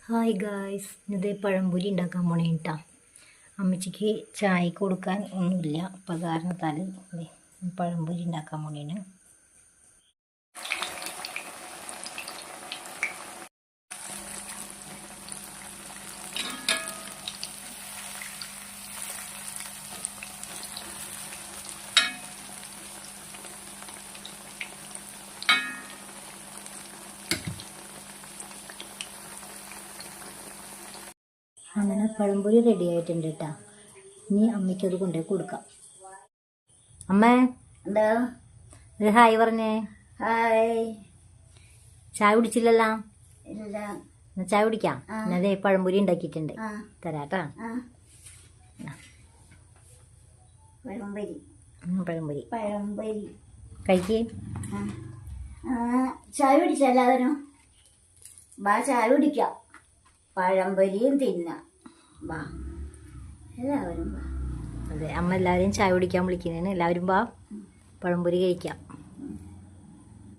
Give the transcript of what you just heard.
Hi guys, ഇതേ പഴംപൊരി ഉണ്ടാക്കാൻ പോണേ കേട്ടോ. അമ്മച്ചിക്ക് ചായ കൊടുക്കാൻ ഒന്നുമില്ല, അപ്പോൾ കാരണത്താൽ പഴംപൊരി ഉണ്ടാക്കാൻ പോണേന്. അങ്ങനെ പഴംപൊരി റെഡി ആയിട്ടുണ്ട് കേട്ടോ. ഇനി അമ്മയ്ക്കത് കൊണ്ടുപോയി കൊടുക്കാം. അമ്മേ എന്താ? ഒരു ഹായ് പറഞ്ഞേ. ഹായ്. ചായ കുടിച്ചില്ലല്ലോ? ഇല്ല. എന്നാ ചായ കുടിക്കാം. എന്നതേ പഴംപൊരി ഉണ്ടാക്കിയിട്ടുണ്ട്, തരാട്ടാ. പഴംപൊരി പഴംപൊരി പഴംപൊരി കഴിക്ക്. ചായ കുടിച്ച എല്ലാവരും വാ, ചായ കുടിക്കാം, പഴംപൊരിയും തിന്നാം. വാ എല്ലാവരും വാ. അതെ, അമ്മ എല്ലാവരെയും ചായ കുടിക്കാൻ വിളിക്കുന്നതിന് എല്ലാവരും വാ, പഴംപൊരി കഴിക്കാം.